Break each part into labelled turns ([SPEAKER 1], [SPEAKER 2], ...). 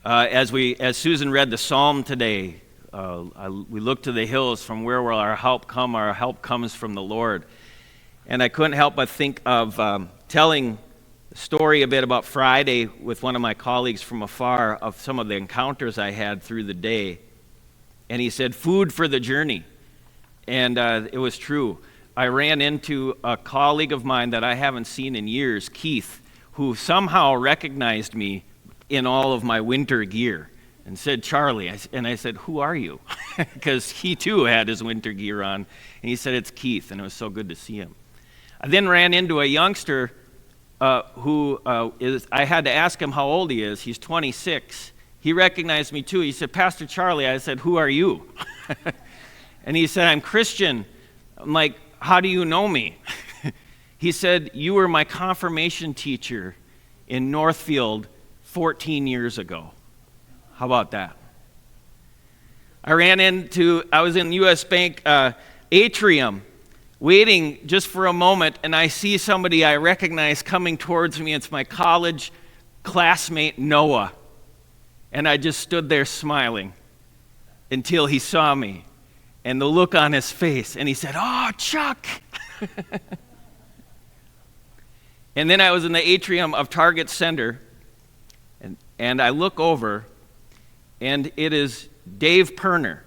[SPEAKER 1] As Susan read the psalm today, we look to the hills from where will our help come. Our help comes from the Lord. And I couldn't help but think of telling a story a bit about Friday with one of my colleagues from afar of some of the encounters I had through the day. And he said, food for the journey. And it was true. I ran into a colleague of mine that I haven't seen in years, Keith, who somehow recognized me in all of my winter gear and said, Charlie. And I said, who are you? Because he too had his winter gear on. And he said, it's Keith, and it was so good to see him. I then ran into a youngster I had to ask him how old he is. He's 26. He recognized me too. He said, Pastor Charlie. I said, who are you? And he said, I'm Christian. I'm like, how do you know me? He said, you were my confirmation teacher in Northfield 14 years ago. How about that? I was in U.S. Bank atrium waiting just for a moment, and I see somebody I recognize coming towards me. It's my college classmate, Noah. And I just stood there smiling until he saw me and the look on his face. And he said, oh, Chuck. And then I was in the atrium of Target Center, and I look over, and it is Dave Perner.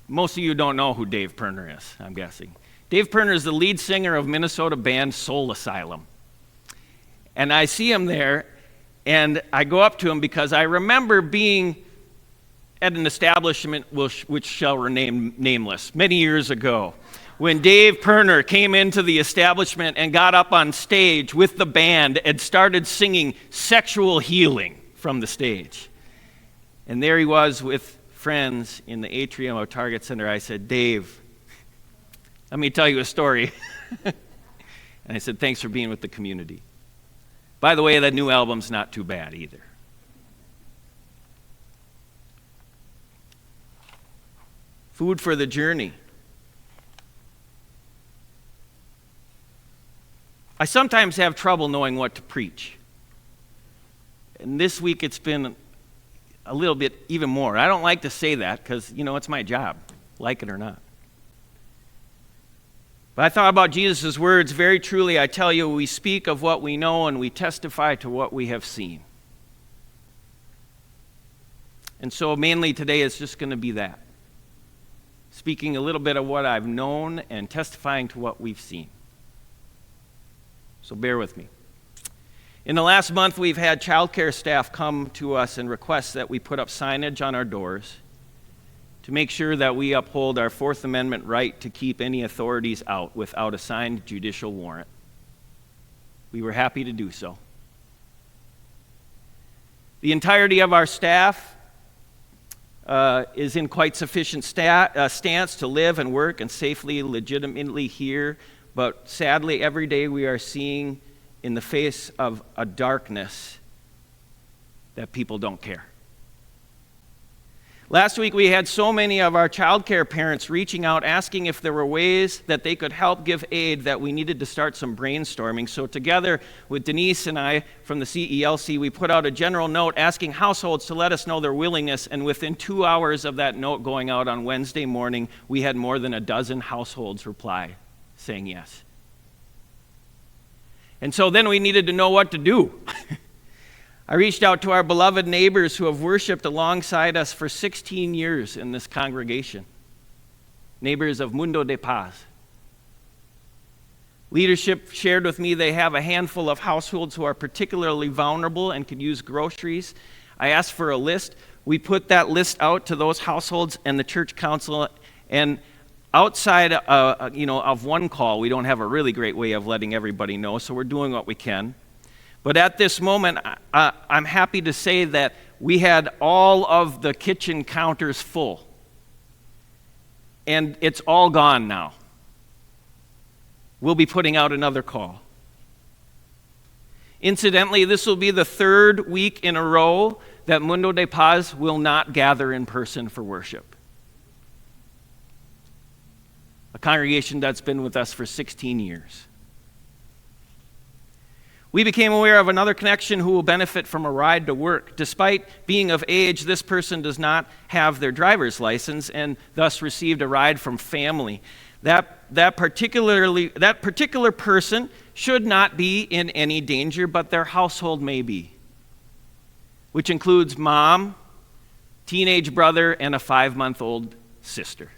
[SPEAKER 1] Most of you don't know who Dave Perner is, I'm guessing. Dave Perner is the lead singer of Minnesota band Soul Asylum. And I see him there, and I go up to him because I remember being at an establishment which shall remain nameless many years ago, when Dave Perner came into the establishment and got up on stage with the band and started singing Sexual Healing from the stage. And there he was with friends in the atrium of Target Center. I said, Dave, let me tell you a story. And I said, thanks for being with the community. By the way, that new album's not too bad either. Food for the journey. I sometimes have trouble knowing what to preach. And this week it's been a little bit even more. I don't like to say that because, it's my job, like it or not. But I thought about Jesus' words, very truly I tell you, we speak of what we know and we testify to what we have seen. And so mainly today it's just going to be that. Speaking a little bit of what I've known and testifying to what we've seen. So bear with me. In the last month, we've had childcare staff come to us and request that we put up signage on our doors to make sure that we uphold our Fourth Amendment right to keep any authorities out without a signed judicial warrant. We were happy to do so. The entirety of our staff is in quite sufficient stance to live and work and safely, legitimately here. But sadly, every day we are seeing in the face of a darkness that people don't care. Last week we had so many of our childcare parents reaching out asking if there were ways that they could help give aid that we needed to start some brainstorming. So together with Denise and I from the CELC, we put out a general note asking households to let us know their willingness, and within 2 hours of that note going out on Wednesday morning, we had more than a dozen households reply saying yes. And so then we needed to know what to do. I reached out to our beloved neighbors who have worshiped alongside us for 16 years in this congregation. Neighbors of Mundo de Paz. Leadership shared with me they have a handful of households who are particularly vulnerable and could use groceries. I asked for a list. We put that list out to those households and the church council, and outside of one call, we don't have a really great way of letting everybody know, so we're doing what we can. But at this moment, I'm happy to say that we had all of the kitchen counters full. And it's all gone now. We'll be putting out another call. Incidentally, this will be the third week in a row that Mundo de Paz will not gather in person for worship. A congregation that's been with us for 16 years. We became aware of another connection who will benefit from a ride to work. Despite being of age, this person does not have their driver's license and thus received a ride from family. That particular person should not be in any danger, but their household may be, which includes mom, teenage brother, and a 5-month-old sister.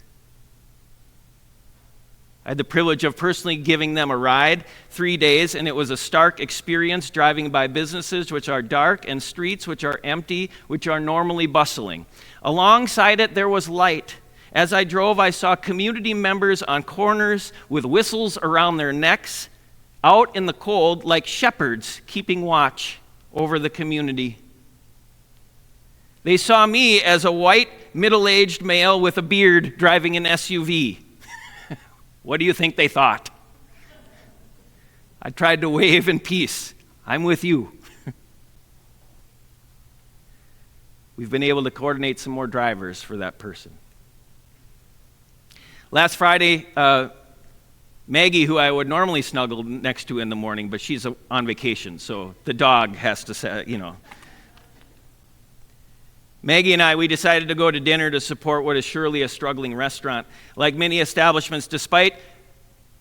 [SPEAKER 1] I had the privilege of personally giving them a ride 3 days, and it was a stark experience driving by businesses which are dark and streets which are empty, which are normally bustling. Alongside it, there was light. As I drove, I saw community members on corners with whistles around their necks, out in the cold like shepherds keeping watch over the community. They saw me as a white, middle-aged male with a beard driving an SUV. What do you think they thought? I tried to wave in peace. I'm with you. We've been able to coordinate some more drivers for that person. Last Friday, Maggie, who I would normally snuggle next to in the morning, but she's on vacation, so the dog has to say, Maggie and I, we decided to go to dinner to support what is surely a struggling restaurant. Like many establishments, despite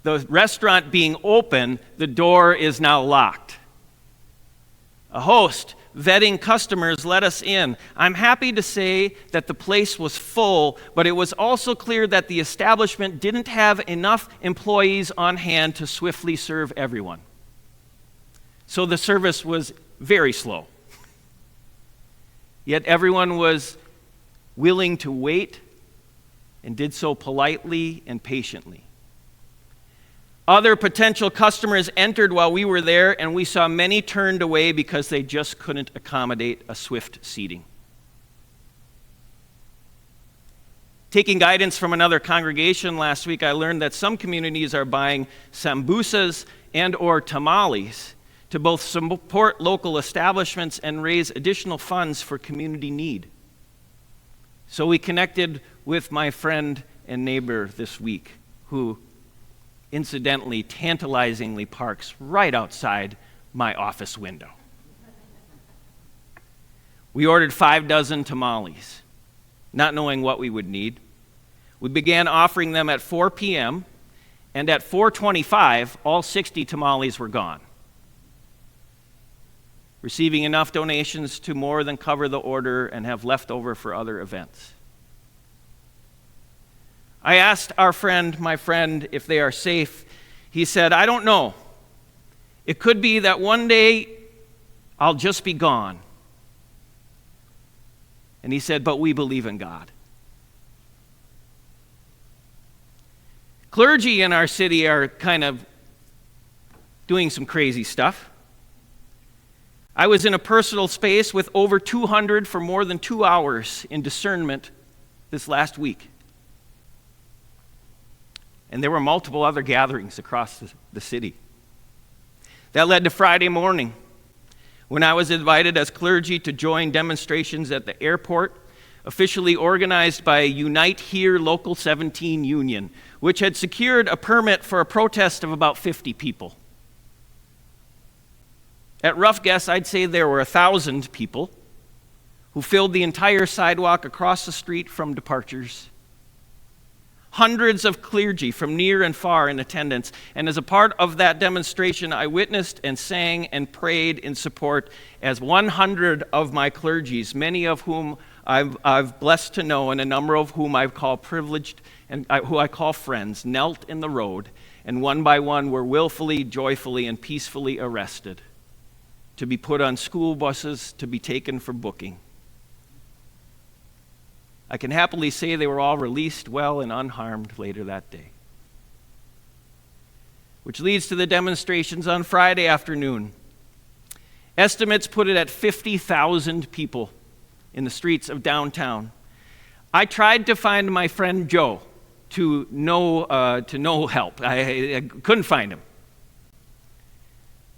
[SPEAKER 1] the restaurant being open, the door is now locked. A host vetting customers let us in. I'm happy to say that the place was full, but it was also clear that the establishment didn't have enough employees on hand to swiftly serve everyone. So the service was very slow. Yet everyone was willing to wait and did so politely and patiently. Other potential customers entered while we were there, and we saw many turned away because they just couldn't accommodate a swift seating. Taking guidance from another congregation last week, I learned that some communities are buying sambusas and or tamales to both support local establishments and raise additional funds for community need. So we connected with my friend and neighbor this week, who incidentally, tantalizingly parks right outside my office window. We ordered 5 dozen tamales, not knowing what we would need. We began offering them at 4 p.m., and at 4:25, all 60 tamales were gone, receiving enough donations to more than cover the order and have left over for other events. I asked my friend, if they are safe. He said, I don't know. It could be that one day I'll just be gone. And he said, but we believe in God. Clergy in our city are kind of doing some crazy stuff. I was in a personal space with over 200 for more than 2 hours in discernment this last week. And there were multiple other gatherings across the city. That led to Friday morning, when I was invited as clergy to join demonstrations at the airport, officially organized by Unite Here Local 17 Union, which had secured a permit for a protest of about 50 people. At rough guess, I'd say there were 1,000 people who filled the entire sidewalk across the street from departures. Hundreds of clergy from near and far in attendance. And as a part of that demonstration, I witnessed and sang and prayed in support as 100 of my clergies, many of whom I've blessed to know and a number of whom I call privileged and who I call friends, knelt in the road and one by one were willfully, joyfully, and peacefully arrested to be put on school buses to be taken for booking. I can happily say they were all released well and unharmed later that day. Which leads to the demonstrations on Friday afternoon. Estimates put it at 50,000 people in the streets of downtown. I tried to find my friend Joe to no help. I couldn't find him.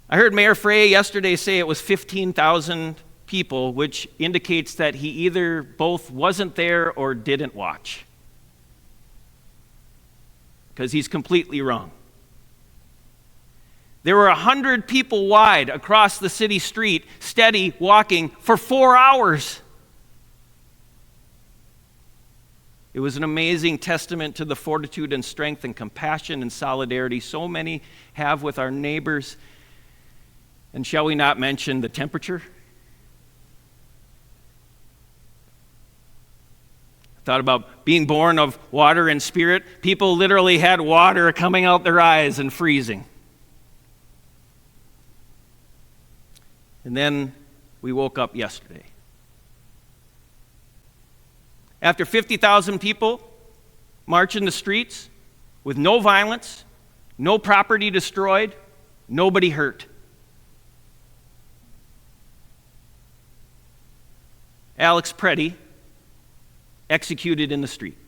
[SPEAKER 1] I heard Mayor Frey yesterday say it was 15,000 people, which indicates that he either both wasn't there or didn't watch, because he's completely wrong. There were 100 people wide across the city street, steady walking for 4 hours. It was an amazing testament to the fortitude and strength and compassion and solidarity so many have with our neighbors. And shall we not mention the temperature? I thought about being born of water and spirit. People literally had water coming out their eyes and freezing. And then we woke up yesterday. After 50,000 people march in the streets with no violence, no property destroyed, nobody hurt. Alex Preddy executed in the street.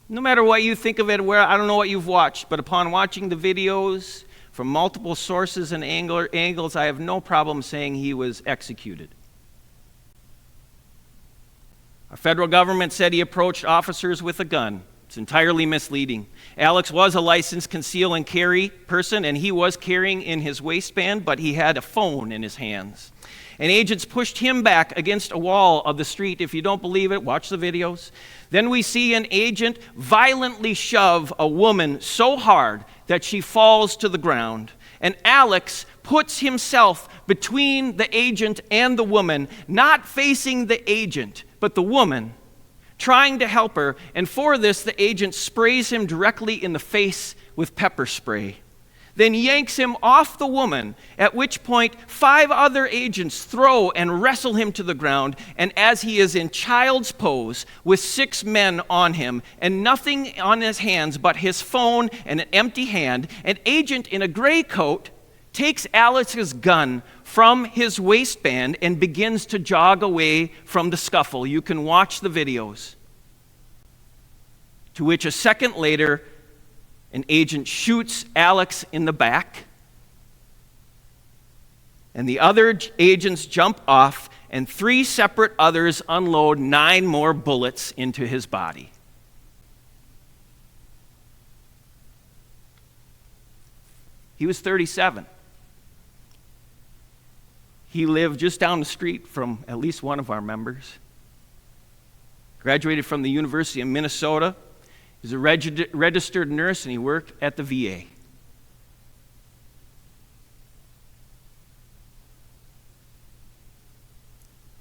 [SPEAKER 1] No matter what you think of it, I don't know what you've watched, but upon watching the videos from multiple sources and angles, I have no problem saying he was executed. Our federal government said he approached officers with a gun. It's entirely misleading. Alex was a licensed conceal and carry person, and he was carrying in his waistband, but he had a phone in his hands. And agents pushed him back against a wall of the street. If you don't believe it, watch the videos. Then we see an agent violently shove a woman so hard that she falls to the ground. And Alex puts himself between the agent and the woman, not facing the agent, but the woman, trying to help her. And for this, the agent sprays him directly in the face with pepper spray, then yanks him off the woman, at which point 5 other agents throw and wrestle him to the ground. And as he is in child's pose with 6 men on him and nothing on his hands but his phone and an empty hand, an agent in a gray coat takes Alex's gun from his waistband and begins to jog away from the scuffle. You can watch the videos. To which a second later, an agent shoots Alex in the back, and the other agents jump off, and 3 separate others unload 9 more bullets into his body. He was 37. He lived just down the street from at least one of our members. Graduated from the University of Minnesota. He's a registered nurse, and he worked at the VA.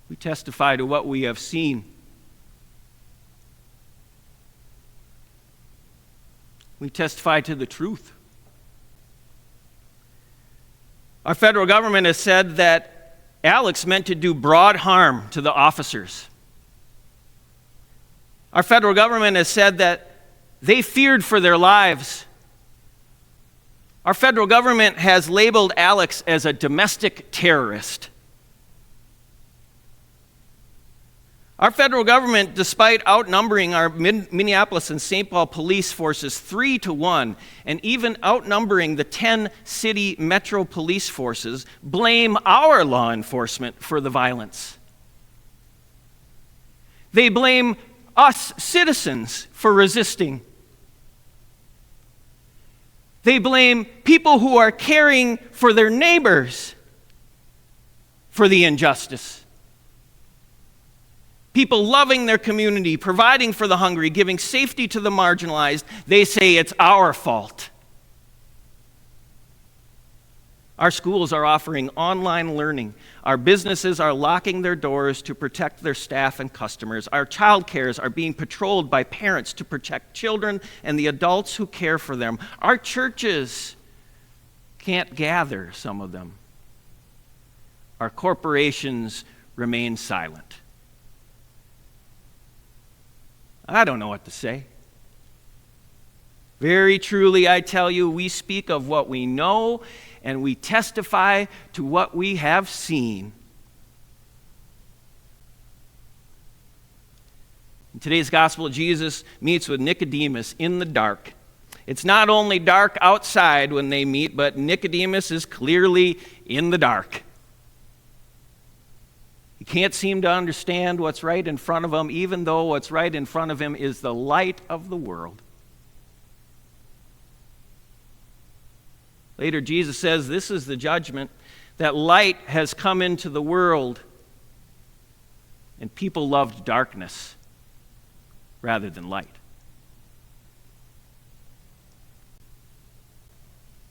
[SPEAKER 1] We testify to what we have seen. We testify to the truth. Our federal government has said that Alex meant to do broad harm to the officers. Our federal government has said that they feared for their lives. Our federal government has labeled Alex as a domestic terrorist. Our federal government, despite outnumbering our Minneapolis and St. Paul police forces 3-1, and even outnumbering the 10 city metro police forces, blame our law enforcement for the violence. They blame us citizens for resisting. They blame people who are caring for their neighbors for the injustice. People loving their community, providing for the hungry, giving safety to the marginalized, they say it's our fault. Our schools are offering online learning. Our businesses are locking their doors to protect their staff and customers. Our child cares are being patrolled by parents to protect children and the adults who care for them. Our churches can't gather, some of them. Our corporations remain silent. I don't know what to say. Very truly, I tell you, we speak of what we know, and we testify to what we have seen. In today's gospel, Jesus meets with Nicodemus in the dark. It's not only dark outside when they meet, but Nicodemus is clearly in the dark. He can't seem to understand what's right in front of him, even though what's right in front of him is the light of the world. Later, Jesus says, this is the judgment, that light has come into the world, and people loved darkness rather than light.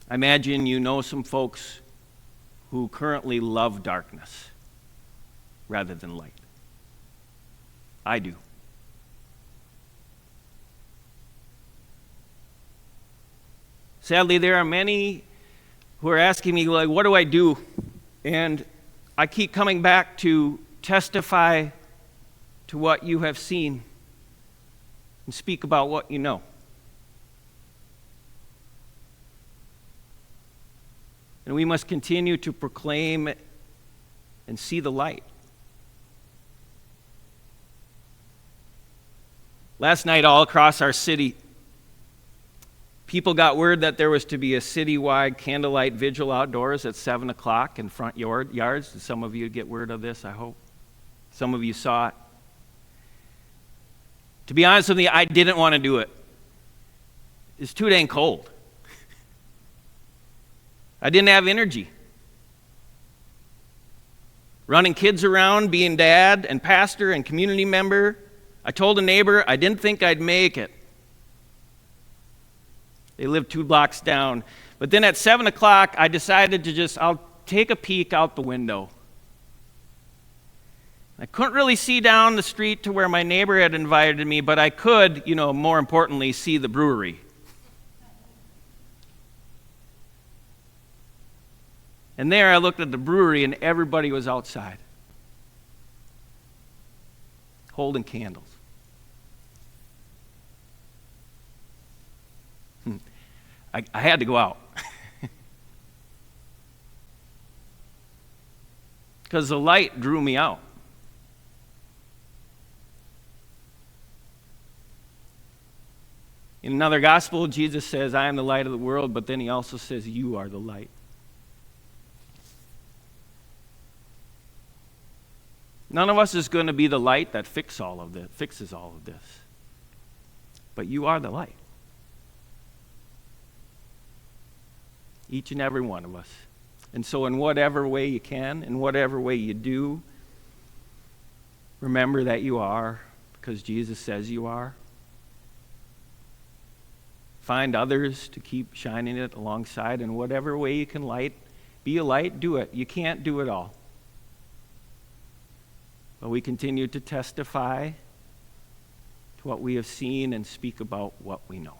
[SPEAKER 1] I imagine you know some folks who currently love darkness rather than light. I do. Sadly, there are many who are asking me, like, what do I do? And I keep coming back to testify to what you have seen and speak about what you know. And we must continue to proclaim and see the light. Last night, all across our city, people got word that there was to be a citywide candlelight vigil outdoors at 7 o'clock in front yards. Did some of you get word of this, I hope? Some of you saw it. To be honest with you, I didn't want to do it. It's too dang cold. I didn't have energy. Running kids around, being dad and pastor and community member, I told a neighbor I didn't think I'd make it. They lived 2 blocks down. But then at 7 o'clock, I decided to I'll take a peek out the window. I couldn't really see down the street to where my neighbor had invited me, but I could, more importantly, see the brewery. And there I looked at the brewery and everybody was outside, holding candles. I had to go out. Because the light drew me out. In another gospel, Jesus says, I am the light of the world, but then he also says, you are the light. None of us is going to be the light that fixes all of this. But you are the light. Each and every one of us. And so in whatever way you can, in whatever way you do, remember that you are, because Jesus says you are. Find others to keep shining it alongside, in whatever way you can be a light, do it. You can't do it all. But we continue to testify to what we have seen and speak about what we know.